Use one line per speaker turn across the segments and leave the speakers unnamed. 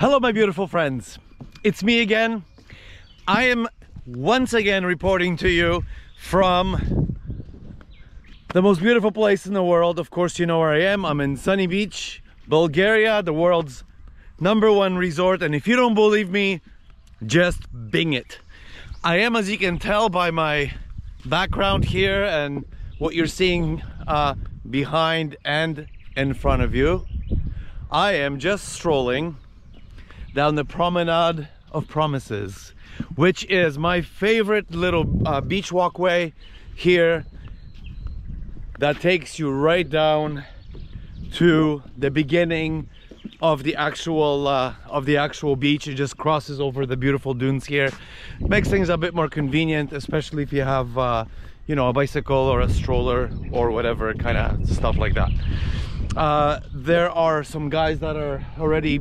Hello my beautiful friends, it's me again. I am once again reporting to you from the most beautiful place in the world. Of course you know where I am. I'm in sunny Beach, Bulgaria, the world's #1 resort, and if you don't believe me, just bing it. I am, as you can tell by my background here and what you're seeing behind and in front of you, I am just strolling down the Promenade of Promises, which is my favorite little beach walkway here that takes you right down to the beginning of the actual beach. It just crosses over the beautiful dunes here. Makes things a bit more convenient, especially if you have you know, a bicycle or a stroller or whatever kind of stuff like that. There are some guys that are already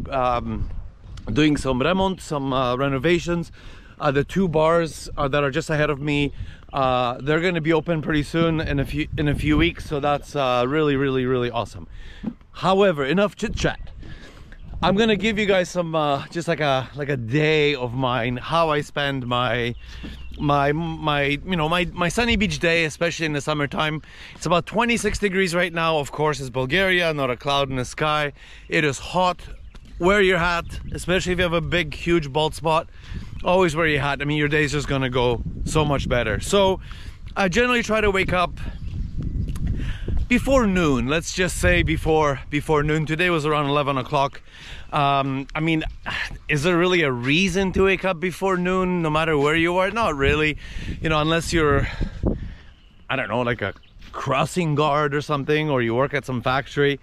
doing some renovations. The two bars that are just ahead of me, they're going to be open pretty soon in a few weeks, so that's really awesome. However, enough chit chat. I'm gonna give you guys some just like a day of mine, how I spend my sunny beach day, especially in the summertime. It's about 26 degrees right now. Of course, it's Bulgaria, not a cloud in the sky. It is hot. Wear your hat, especially if you have a big huge bald spot. Always wear your hat. I mean, your day's just gonna go so much better. So I generally try to wake up before noon. Let's just say before noon. Today was around 11 o'clock. I mean, is there really a reason to wake up before noon no matter where you are? Not really, you know, unless you're, I don't know, like a crossing guard or something, or you work at some factory.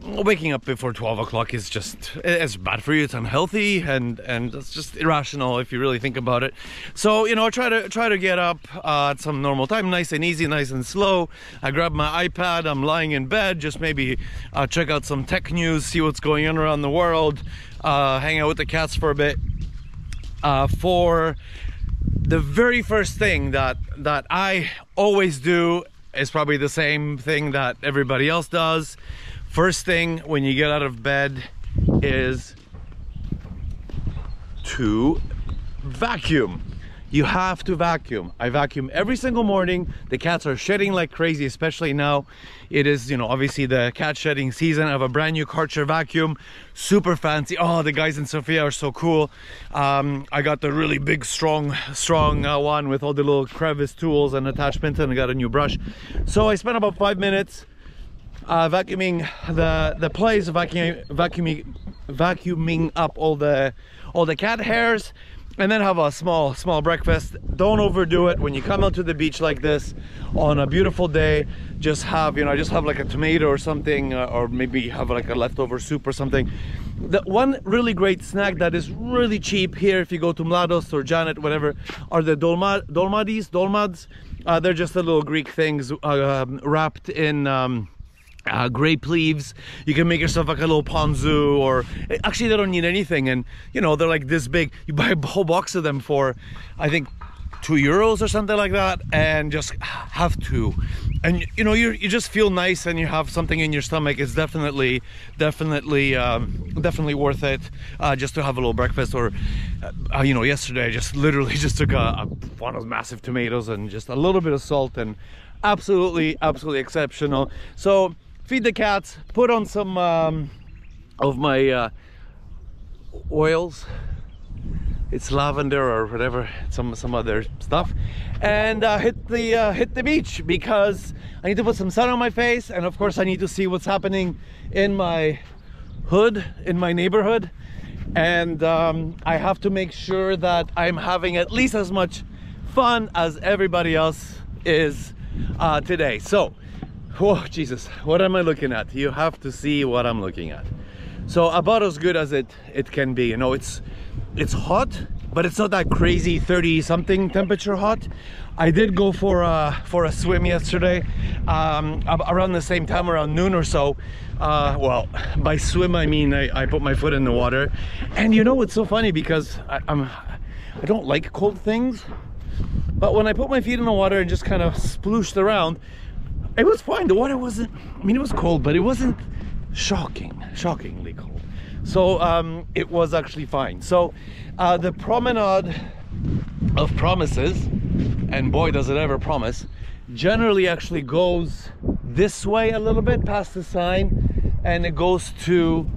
Waking up before 12 o'clock is just, it's bad for you. It's unhealthy, and it's just irrational if you really think about it. So, you know, I try to get up at some normal time, nice and easy, nice and slow. I grab my iPad, I'm lying in bed, just maybe check out some tech news, see what's going on around the world, hang out with the cats for a bit. For the very first thing that I always do is probably the same thing that everybody else does. First thing when you get out of bed is to vacuum. You have to vacuum. I vacuum every single morning. The cats are shedding like crazy, especially now. It is, you know, obviously the cat shedding season. I have a brand new Karcher vacuum, super fancy. Oh, the guys in Sofia are so cool. I got the really big, strong one with all the little crevice tools and attachments, and I got a new brush. So I spent about 5 minutes vacuuming the place, vacuuming up all the cat hairs, and then have a small breakfast. Don't overdo it. When you come out to the beach like this on a beautiful day, just have, you know, just have like a tomato or something, or maybe have like a leftover soup or something. The one really great snack that is really cheap here, if you go to Mlados or Janet, whatever, are the dolmads. They're just the little Greek things wrapped in grape leaves. You can make yourself like a little ponzu, or actually they don't need anything, and you know, they're like this big. You buy a whole box of them for I think €2 or something like that, and just have two, and you know, you just feel nice and you have something in your stomach. It's definitely worth it, just to have a little breakfast. Or you know, yesterday I just literally just took one of those massive tomatoes and just a little bit of salt, and absolutely exceptional. So feed the cats, put on some of my oils. It's lavender or whatever, some other stuff, and hit the beach, because I need to put some sun on my face, and of course I need to see what's happening in my hood, in my neighborhood, and I have to make sure that I'm having at least as much fun as everybody else is today. So, oh Jesus, what am I looking at? You have to see what I'm looking at. So about as good as it can be. You know, it's hot, but it's not that crazy 30 something temperature hot. I did go for a swim yesterday, around the same time, around noon or so. Well, by swim I mean I put my foot in the water, and you know, it's so funny because I don't like cold things, but when I put my feet in the water and just kind of splooshed around, it was fine. The water wasn't, I mean, it was cold, but it wasn't shockingly cold. So it was actually fine. So the promenade of promises, and boy does it ever promise, generally actually goes this way a little bit past the sign, and it goes to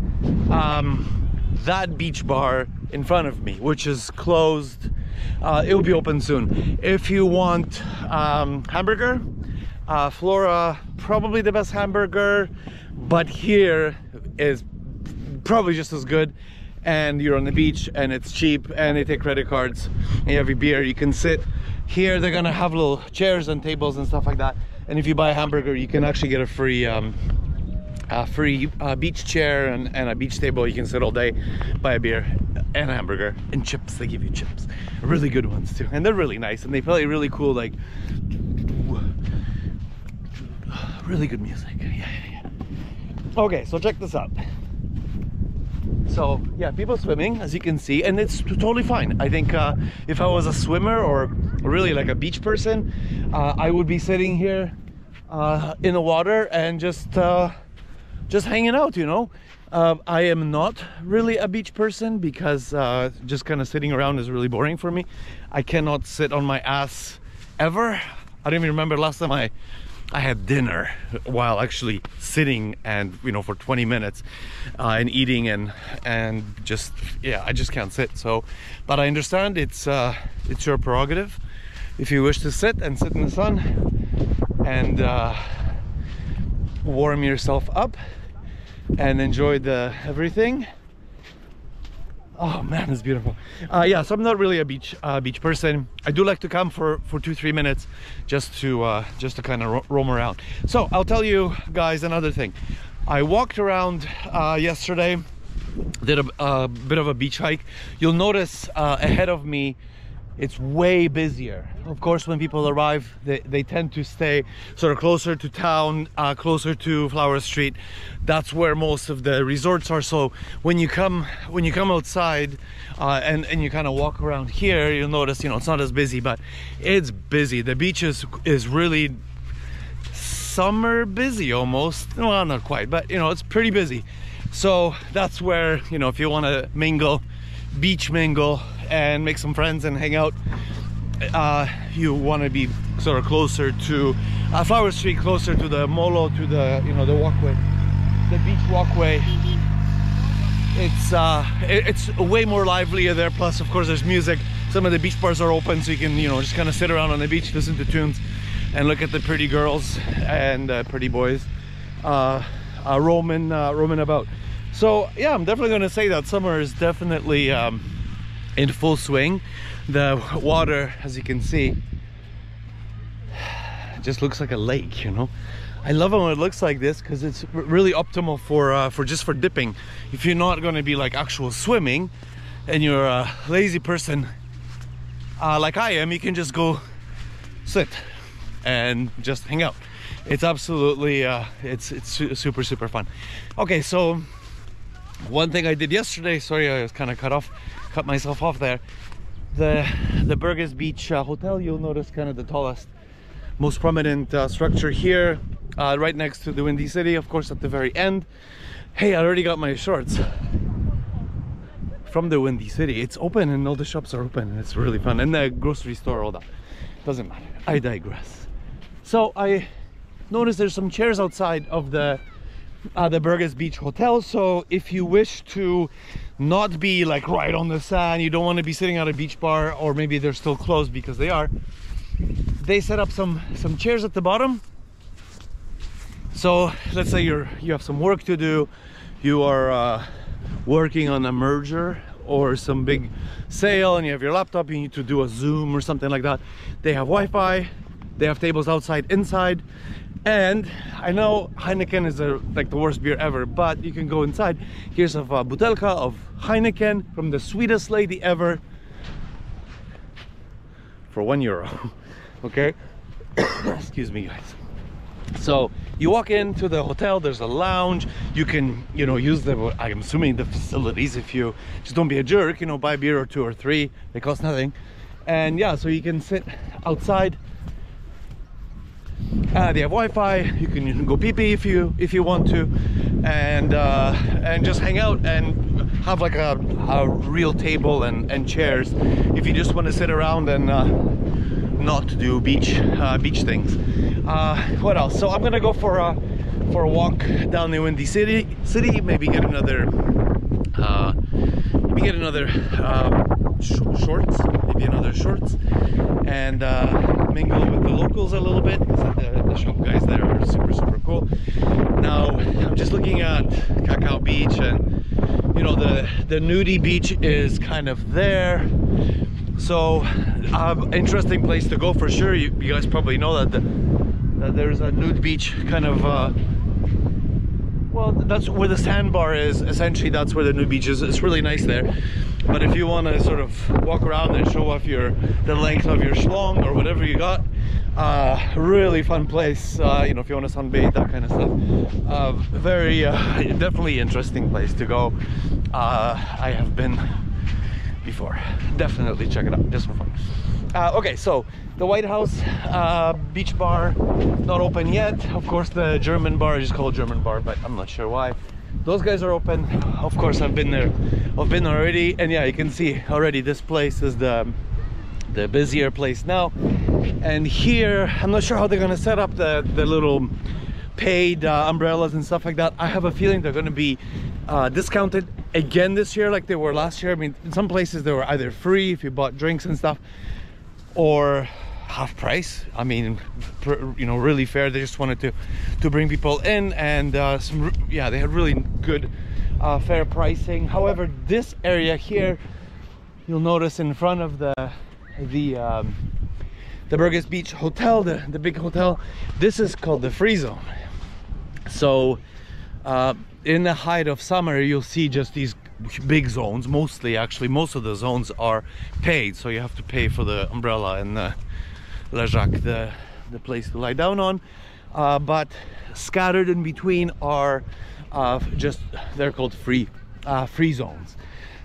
that beach bar in front of me, which is closed. It will be open soon. If you want hamburger, Flora, probably the best hamburger, but here is probably just as good, and you're on the beach and it's cheap, and they take credit cards, and you have your beer, you can sit here. They're gonna have little chairs and tables and stuff like that, and if you buy a hamburger you can actually get a free beach chair and a beach table. You can sit all day, buy a beer and a hamburger and chips. They give you chips, really good ones too, and they're really nice, and they play really cool, like really good music. Yeah. Okay, so check this out. So yeah, people swimming, as you can see, and it's totally fine. I think if I was a swimmer or really like a beach person, I would be sitting here in the water and just hanging out, you know. I am not really a beach person because just kind of sitting around is really boring for me. I cannot sit on my ass ever. I don't even remember last time I had dinner while actually sitting, and you know, for 20 minutes and eating and just, yeah, I just can't sit. So, but I understand it's your prerogative if you wish to sit in the sun and warm yourself up and enjoy the everything. Oh man, it's beautiful. Yeah, so I'm not really a beach person. I do like to come for 2-3 minutes just to kind of roam around. So I'll tell you guys another thing. I walked around yesterday, did a bit of a beach hike. You'll notice ahead of me it's way busier. Of course, when people arrive, they tend to stay sort of closer to town, closer to Flower Street. That's where most of the resorts are. So when you come outside and you kind of walk around here, you'll notice, you know, it's not as busy, but it's busy. The beach is really summer busy almost. Well, not quite, but you know, it's pretty busy. So that's where, you know, if you want to mingle, beach mingle and make some friends and hang out, you want to be sort of closer to Flower Street, closer to the molo, to the, you know, the walkway, the beach walkway. It's way more livelier there. Plus, of course, there's music. Some of the beach bars are open, so you can, you know, just kind of sit around on the beach, listen to tunes, and look at the pretty girls and pretty boys roaming about. So yeah, I'm definitely going to say that summer is definitely in full swing. The water, as you can see, just looks like a lake, you know. I love it when it looks like this because it's really optimal for just for dipping. If you're not going to be like actual swimming and you're a lazy person like I am, you can just go sit and just hang out. It's absolutely it's super fun. Okay, so one thing I did yesterday, sorry, I was kind of cut myself off there. The Burgess Beach Hotel, you'll notice kind of the tallest, most prominent structure here, right next to the Windy City, of course, at the very end. Hey, I already got my shorts from the Windy City. It's open and all the shops are open and it's really fun, and the grocery store, all that. Doesn't matter, I digress. So I noticed there's some chairs outside of the Burgess Beach Hotel. So if you wish to not be like right on the sand, you don't want to be sitting at a beach bar, or maybe they're still closed because they are, they set up some chairs at the bottom. So let's say you have some work to do, you are working on a merger or some big sale, and you have your laptop, you need to do a Zoom or something like that. They have Wi-Fi, they have tables outside, inside. And I know Heineken is like the worst beer ever, but you can go inside. Here's a butelka of Heineken from the sweetest lady ever for €1. Okay. Excuse me, guys. So you walk into the hotel, there's a lounge. You can, you know, use the, I'm assuming, the facilities. If you just don't be a jerk, you know, buy a beer or 2 or 3, they cost nothing. And yeah, so you can sit outside. They have Wi-Fi. You can go pee-pee if you want to, and just hang out and have like a real table and chairs if you just want to sit around and not do beach things. What else? So I'm gonna go for a walk down the Windy City. Maybe get another shorts, and mingle with the locals a little bit, because the shop guys there are super cool. Now I'm just looking at Cacao Beach, and you know, the nudie beach is kind of there, so interesting place to go for sure. You guys probably know that there's a nude beach kind of well, that's where the sandbar is. Essentially, that's where the nude beach is. It's really nice there. But if you want to sort of walk around and show off the length of your schlong or whatever you got, really fun place. You know, if you want to sunbathe, that kind of stuff. Very definitely interesting place to go. I have been before. Definitely check it out, just for fun. Okay, so the White House beach bar, not open yet. Of course, the German bar is called German bar, but I'm not sure why. Those guys are open. Of course, I've been there. I've been already, and yeah, you can see already this place is the busier place now. And here, I'm not sure how they're gonna set up the little paid umbrellas and stuff like that. I have a feeling they're gonna be discounted again this year like they were last year. I mean, in some places they were either free if you bought drinks and stuff, or half price. I mean, you know, really fair. They just wanted to bring people in, and yeah, they had really good fair pricing. However, this area here, you'll notice in front of the Burgess Beach Hotel, the big hotel, this is called the free zone. So in the height of summer, you'll see just these big zones. Mostly, actually, most of the zones are paid, so you have to pay for the umbrella and the ležak, the place to lie down on. But scattered in between are just, they're called free zones,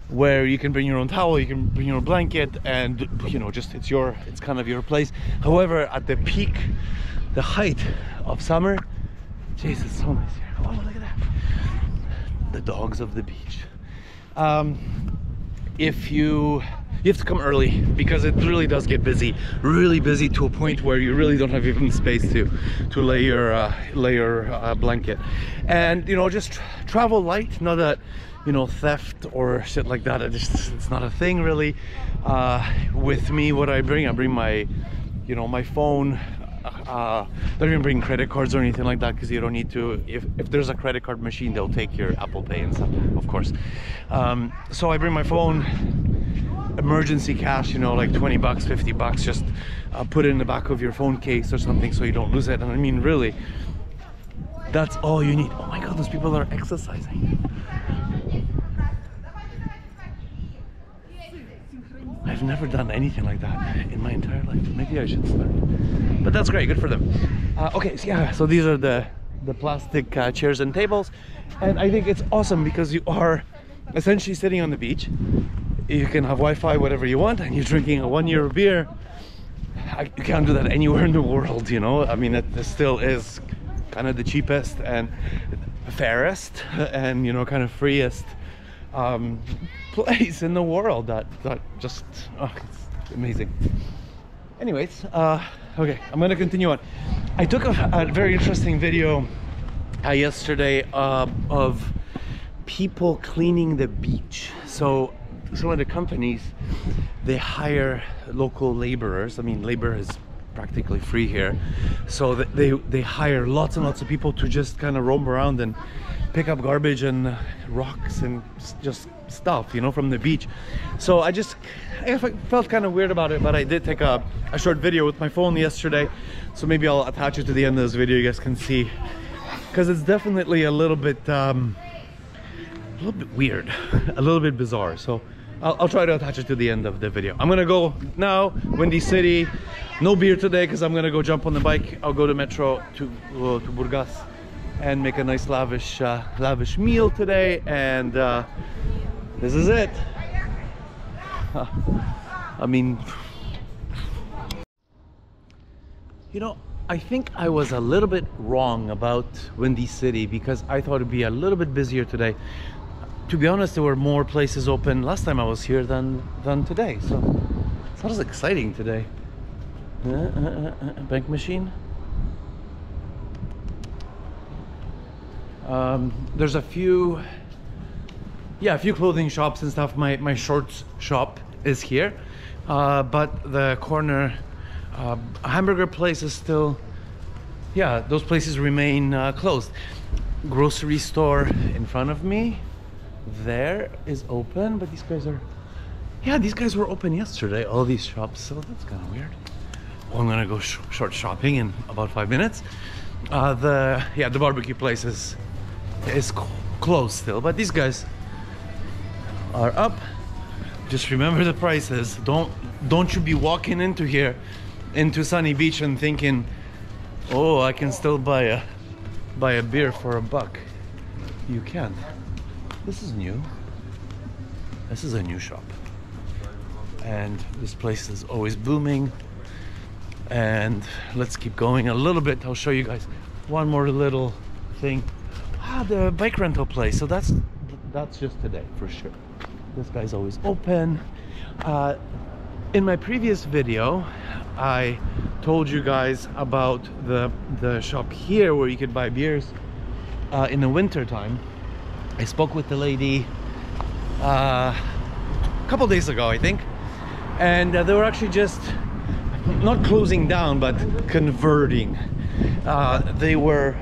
where you can bring your own towel, you can bring your own blanket, and you know, just it's kind of your place. However, at the peak, the height of summer, jeez, it's so nice here. Oh, look at that, the dogs of the beach. If you have to come early, because it really does get busy, really busy, to a point where you really don't have even space to lay your blanket. And you know, just travel light. Not that, you know, theft or shit like that, it's not a thing really. With me, what I bring my, you know, my phone. Don't even bring credit cards or anything like that, because you don't need to. If there's a credit card machine, they'll take your Apple Pay and stuff, of course. So I bring my phone, emergency cash, you know, like 20 bucks, 50 bucks, just put it in the back of your phone case or something so you don't lose it. And I mean, really, that's all you need. Oh my god, those people are exercising. I've never done anything like that in my entire life. Maybe I should start, but that's great, good for them. Okay, so yeah, so these are the plastic chairs and tables, and I think it's awesome because you are essentially sitting on the beach. You can have Wi-Fi, whatever you want, and you're drinking a 1 euro beer. You can't do that anywhere in the world, you know. I mean, it still is kind of the cheapest and fairest and, you know, kind of freest place in the world. That just, oh, it's amazing. Anyways, okay, I'm gonna continue on. I took a very interesting video yesterday of people cleaning the beach. So some of the companies, they hire local laborers. I mean, labor is practically free here, so they hire lots and lots of people to just kind of roam around and pick up garbage and rocks and just stuff, you know, from the beach. So I felt kind of weird about it, but I did take a short video with my phone yesterday, so maybe I'll attach it to the end of this video. You guys can see, because it's definitely a little bit weird, a little bit bizarre. So I'll try to attach it to the end of the video. I'm gonna go now, Windy City. No beer today because I'm gonna go jump on the bike. I'll go to Metro to Burgas and make a nice lavish meal today, and this is it. I mean, you know, I think I was a little bit wrong about Windy City, because I thought it'd be a little bit busier today. to be honest, there were more places open last time I was here than today, so it's not as exciting today. Bank machine. There's a few clothing shops and stuff. My shorts shop is here, but the corner hamburger place is still, yeah, those places remain closed. Grocery store in front of me there is open, but these guys were open yesterday, all these shops, so that's kind of weird. Well, I'm gonna go short shopping in about 5 minutes. The barbecue place is closed still, but these guys are up. Just remember the prices. Don't you be walking into here, into Sunny Beach, and thinking, oh, I can still buy a beer for $1. You can't. This is new. This is a new shop, and this place is always booming. And let's keep going a little bit. I'll show you guys one more little thing. The bike rental place. So that's just today for sure. This guy's always open. In my previous video, I told you guys about the shop here where you could buy beers in the winter time. I spoke with the lady a couple days ago, I think, and they were actually just not closing down but converting. They were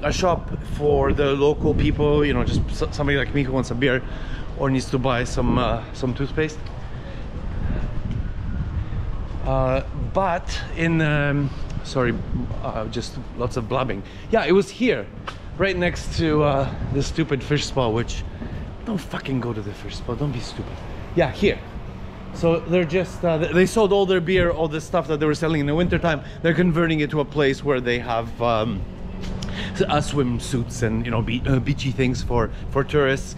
a shop for the local people, you know, just somebody like me who wants a beer or needs to buy some toothpaste. But in just lots of blabbing. Yeah, it was here, right next to this stupid fish spa, which, don't fucking go to the fish spa, don't be stupid. Yeah, here. So they're just, they sold all their beer, all the stuff that they were selling in the winter time. They're converting it to a place where they have swimsuits and, you know, beachy things for tourists,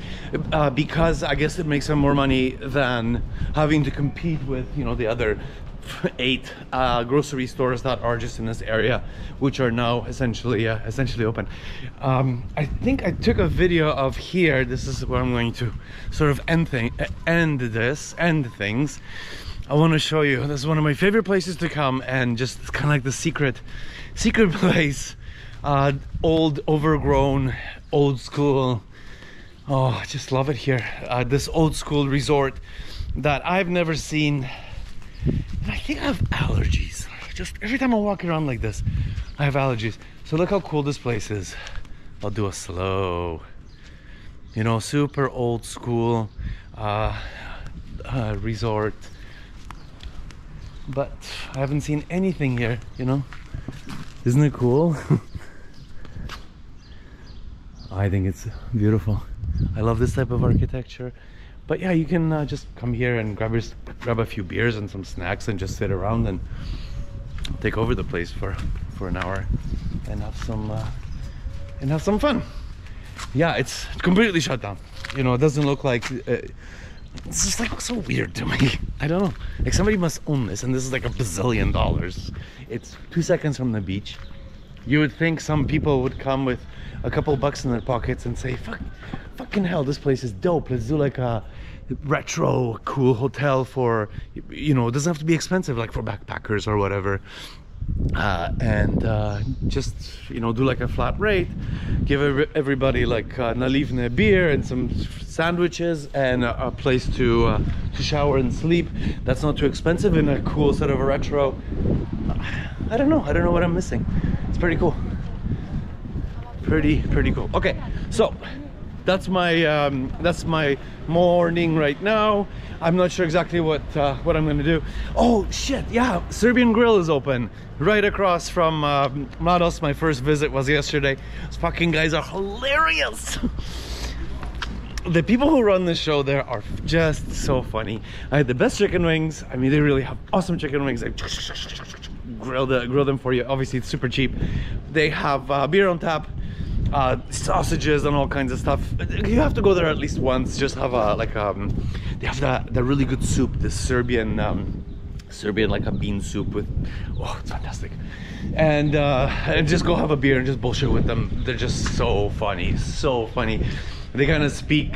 because I guess it makes them more money than having to compete with, you know, the other 8 grocery stores that are just in this area, which are now essentially open. I think I took a video of here. This is where I'm going to sort of end things. I want to show you. This is one of my favorite places to come, and just it's kind of like the secret place. Old, overgrown, old school. Oh, I just love it here. This old school resort that I've never seen. I think I have allergies. Just every time I walk around like this, I have allergies. So look how cool this place is. I'll do a slow, you know, super old school resort. But I haven't seen anything here, you know. Isn't it cool? I think it's beautiful. I love this type of architecture. But yeah, you can just come here and grab a few beers and some snacks and just sit around and take over the place for an hour and have some fun. Yeah, it's completely shut down. You know, it doesn't look like it's just like so weird to me. I don't know. Like somebody must own this, and this is like $1 bazillion. It's 2 seconds from the beach. You would think some people would come with a couple bucks in their pockets and say, fucking hell, this place is dope. Let's do like a retro cool hotel for, you know, it doesn't have to be expensive, like for backpackers or whatever. Just, you know, do like a flat rate, give everybody like nalivne beer and some sandwiches and a place to shower and sleep that's not too expensive in a cool set of a retro. I don't know what I'm missing. It's pretty cool. Pretty cool. Okay, so that's my morning right now. I'm not sure exactly what I'm gonna do. Oh shit, yeah, Serbian Grill is open right across from Mladost. My first visit was yesterday. Those fucking guys are hilarious. The people who run this show there are just so funny. I had the best chicken wings. I mean, they really have awesome chicken wings. Like grill them for you. Obviously it's super cheap. They have beer on tap, sausages and all kinds of stuff. You have to go there at least once. Just have they have the really good soup, the Serbian Serbian, like a bean soup with, oh, it's fantastic. And just go have a beer and just bullshit with them. They're just so funny, so funny. They kind of speak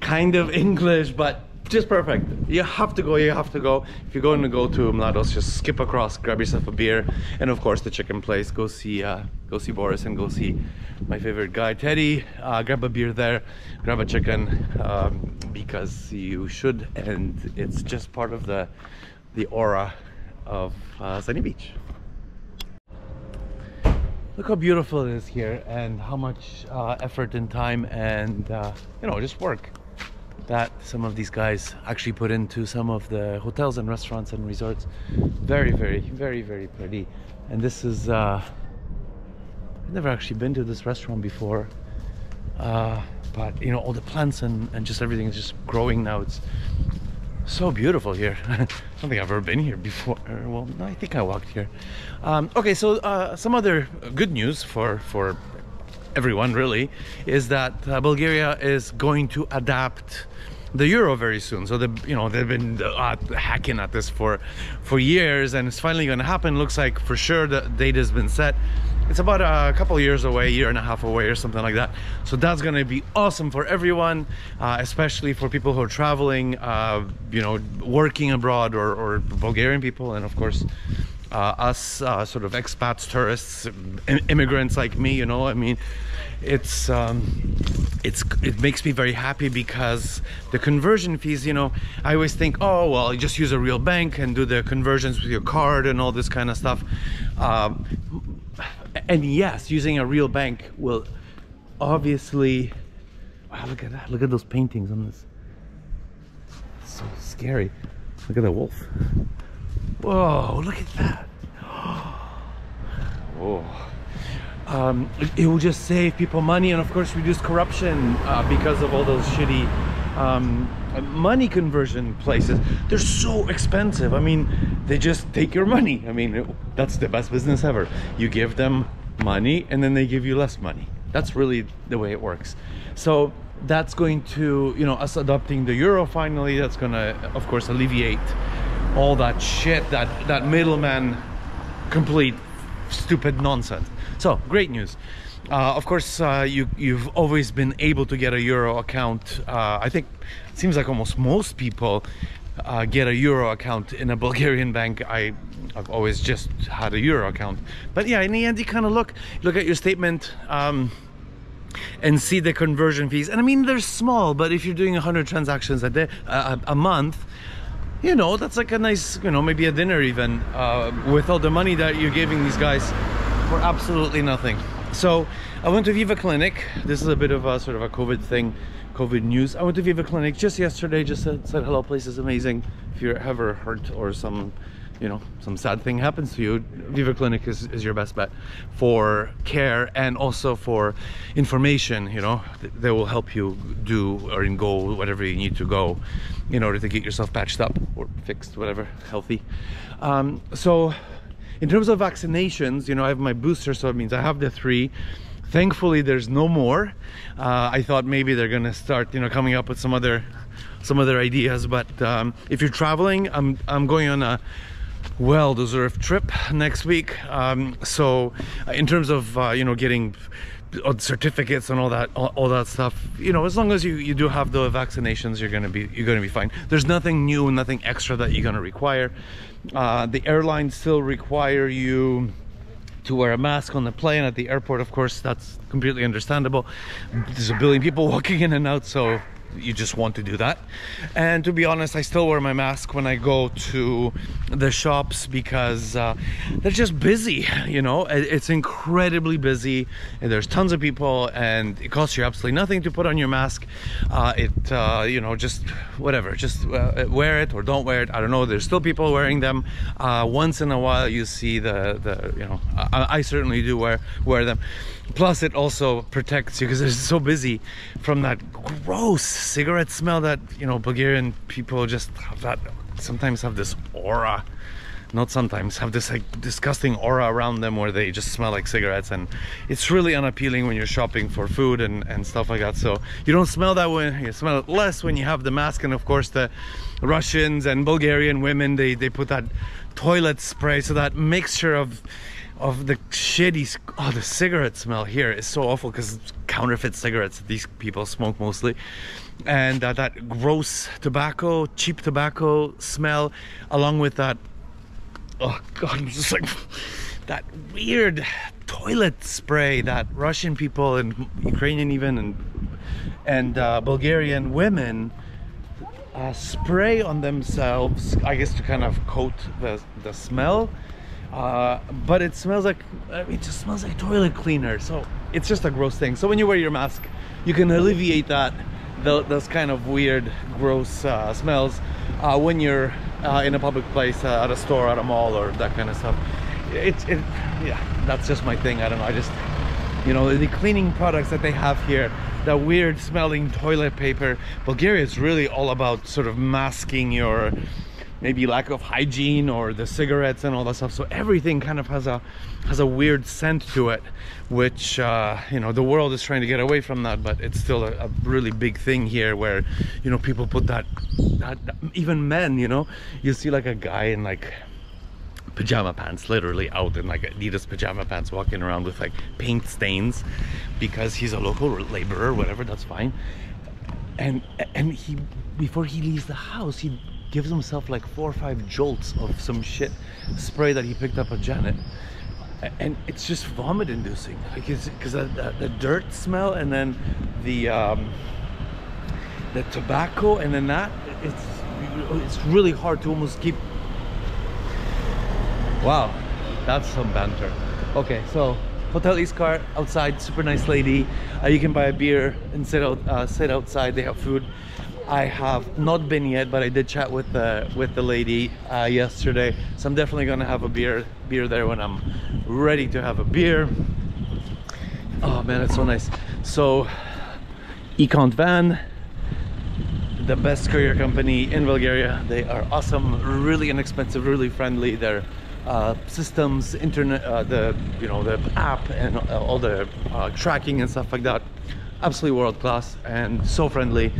kind of English, but just perfect. You have to go, you have to go. If you're going to go to Mladost, just skip across, grab yourself a beer, and of course the chicken place. Go see Boris and go see my favorite guy Teddy. Grab a beer there, grab a chicken, because you should, and it's just part of the aura of Sunny Beach. Look how beautiful it is here, and how much effort and time and you know, just work that some of these guys actually put into some of the hotels and restaurants and resorts. Very, very, very, very pretty. And this is I've never actually been to this restaurant before, but you know, all the plants and just everything is just growing now. It's so beautiful here. I don't think I've ever been here before. Well, no, I think I walked here. Okay, so some other good news for everyone really is that Bulgaria is going to adapt the euro very soon. So they've been hacking at this for years, and it's finally going to happen. Looks like for sure the date has been set. It's about a couple years away, year and a half away or something like that. So that's going to be awesome for everyone, especially for people who are traveling, you know, working abroad, or Bulgarian people, and of course us sort of expats, tourists, immigrants like me. You know, I mean, it makes me very happy because the conversion fees, you know, I always think, oh well, you just use a real bank and do the conversions with your card and all this kind of stuff. And yes, using a real bank will obviously, wow, look at that, look at those paintings on this. It's so scary. Look at that wolf. Whoa, look at that. Whoa. It will just save people money, and of course reduce corruption, because of all those shitty money conversion places. They're so expensive. I mean, they just take your money. I mean, that's the best business ever. You give them money and then they give you less money. That's really the way it works. So that's going to, you know, us adopting the euro finally, that's gonna of course alleviate all that shit, that middleman, complete stupid nonsense. So great news. Of course, you've always been able to get a euro account. I think it seems like almost most people get a euro account in a Bulgarian bank. I've always just had a euro account, but yeah, in the end you kind of look at your statement and see the conversion fees, and I mean, they're small, but if you're doing 100 transactions a day, a month, you know, that's like a nice, you know, maybe a dinner even, with all the money that you're giving these guys for absolutely nothing. So I went to Viva Clinic. This is a bit of a sort of a COVID thing, COVID news. I went to Viva Clinic just yesterday, just said hello, place is amazing. If you're ever hurt or some, you know, some sad thing happens to you, Viva Clinic is your best bet for care and also for information. You know, they will help you do or go whatever you need to go in order to get yourself patched up or fixed, whatever, healthy. So in terms of vaccinations, you know, I have my booster, so it means I have the 3. Thankfully, there's no more. I thought maybe they're gonna start, you know, coming up with some other ideas. But if you're traveling, I'm going on a well-deserved trip next week. So in terms of you know, getting certificates and all that stuff, you know, as long as you do have the vaccinations, you're gonna be fine. There's nothing new, nothing extra that you're gonna require. The airlines still require you to wear a mask on the plane. At the airport, of course, that's completely understandable. There's a billion people walking in and out, so you just want to do that. And to be honest, I still wear my mask when I go to the shops because they're just busy, you know. It's incredibly busy and there's tons of people, and it costs you absolutely nothing to put on your mask. You know, just whatever, just wear it or don't wear it, I don't know. There's still people wearing them. Once in a while you see the you know, I certainly do wear them. Plus it also protects you because it's so busy from that gross cigarette smell that, you know, Bulgarian people just have, that sometimes have this aura not sometimes, have this like disgusting aura around them where they just smell like cigarettes, and it's really unappealing when you're shopping for food and stuff like that. So you don't smell that when you smell it less when you have the mask. And of course the Russians and Bulgarian women, they put that toilet spray, so that mixture of the shitty, oh, the cigarette smell here is so awful because it's counterfeit cigarettes these people smoke mostly, and that gross tobacco, cheap tobacco smell, along with that, oh god, I'm just like, that weird toilet spray that Russian people and Ukrainian even and Bulgarian women spray on themselves, I guess to kind of coat the smell. But it smells like, it just smells like toilet cleaner, so it's just a gross thing. So when you wear your mask, you can alleviate those kind of weird, gross smells when you're in a public place, at a store, at a mall, or that kind of stuff. Yeah, that's just my thing. I don't know, I just, you know, the cleaning products that they have here, that weird smelling toilet paper. Bulgaria is really all about sort of masking your maybe lack of hygiene or the cigarettes and all that stuff. So everything kind of has a weird scent to it, which you know, the world is trying to get away from that, but it's still a really big thing here, where, you know, people put that even men, you know, you see like a guy in like pajama pants, literally out in like Adidas pajama pants, walking around with like paint stains because he's a local laborer or whatever. That's fine. And he, before he leaves the house, he gives himself like 4 or 5 jolts of some shit spray that he picked up at Janet, and it's just vomit inducing, because the dirt smell, and then the tobacco, and then that, it's really hard to almost keep. Wow, that's some banter. Okay, so Hotel Iskar outside, super nice lady. You can buy a beer and sit outside. They have food. I have not been yet, but I did chat with the lady yesterday, so I'm definitely gonna have a beer there when I'm ready to have a beer. Oh man, it's so nice. So Econ Van, the best courier company in Bulgaria. They are awesome, really inexpensive, really friendly. Their systems, internet, the app, and all the tracking and stuff like that, absolutely world class and so friendly.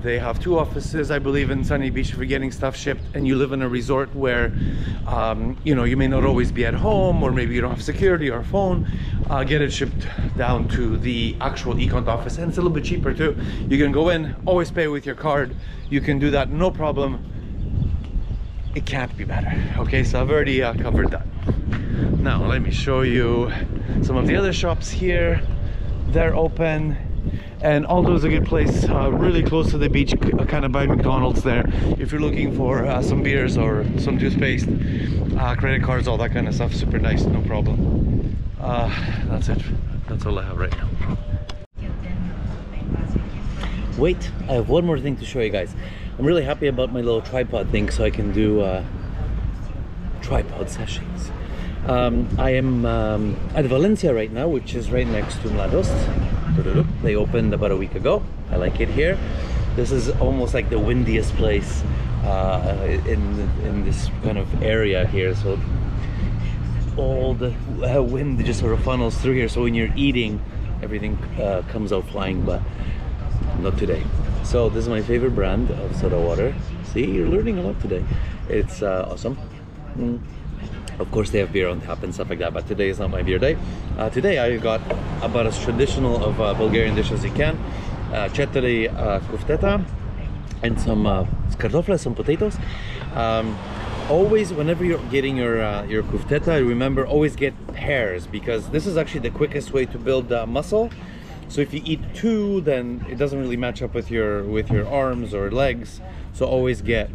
They have 2 offices, I believe, in Sunny Beach. If you're getting stuff shipped and you live in a resort where you know, you may not always be at home, or maybe you don't have security or a phone, get it shipped down to the actual Econ office, and it's a little bit cheaper too. You can go in, always pay with your card. You can do that, no problem. It can't be better. Okay, so I've already covered that. Now let me show you some of the other shops here. They're open, and Aldo's a good place, really close to the beach, kind of by McDonald's there. If you're looking for some beers or some toothpaste, credit cards, all that kind of stuff, super nice, no problem. That's it. That's all I have right now. Wait, I have one more thing to show you guys. I'm really happy about my little tripod thing, so I can do tripod sessions. I am at Valencia right now, which is right next to Mladost. They opened about a week ago. I like it here. This is almost like the windiest place in this kind of area here. So all the wind just sort of funnels through here. So when you're eating, everything comes out flying, but not today. So this is my favorite brand of soda water. See, you're learning a lot today. It's awesome. Of course they have beer on tap and stuff like that, but today is not my beer day. Today I got about as traditional of Bulgarian dish as you can. Chetari kufteta and some kartofle, some potatoes. Always, whenever you're getting your kufteta, remember, always get pairs, because this is actually the quickest way to build muscle. So if you eat 2, then it doesn't really match up with your arms or legs. So always get,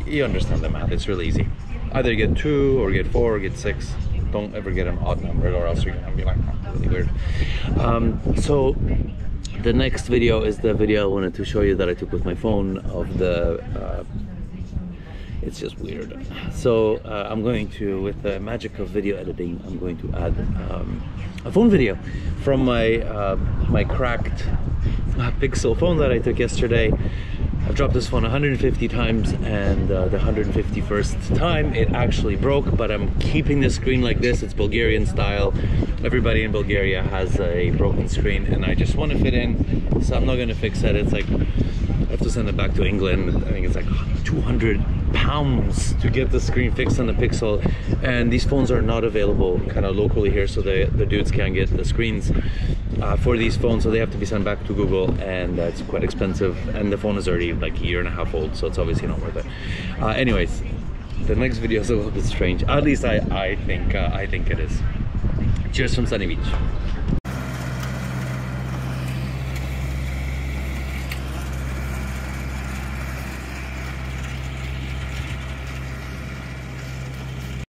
you understand the math, it's really easy. Either get 2 or get 4 or get 6. Don't ever get an odd number, or else you're gonna be like, oh, really weird. So the next video is the video I wanted to show you that I took with my phone of the it's just weird. So I'm going to, with the magic of video editing, I'm going to add a phone video from my my cracked Pixel phone that I took yesterday. I've dropped this phone 150 times, and the 151st time it actually broke, but I'm keeping the screen like this. It's Bulgarian style. Everybody in Bulgaria has a broken screen, and I just want to fit in, so I'm not going to fix it. It's like, I have to send it back to England. I think it's like £200 to get the screen fixed on the Pixel, and these phones are not available kind of locally here, so the dudes can't get the screens for these phones, so they have to be sent back to Google, and it's quite expensive, and the phone is already like a year and a half old, so it's obviously not worth it. Anyways, the next video is a little bit strange. At least I think it is. Cheers from Sunny Beach.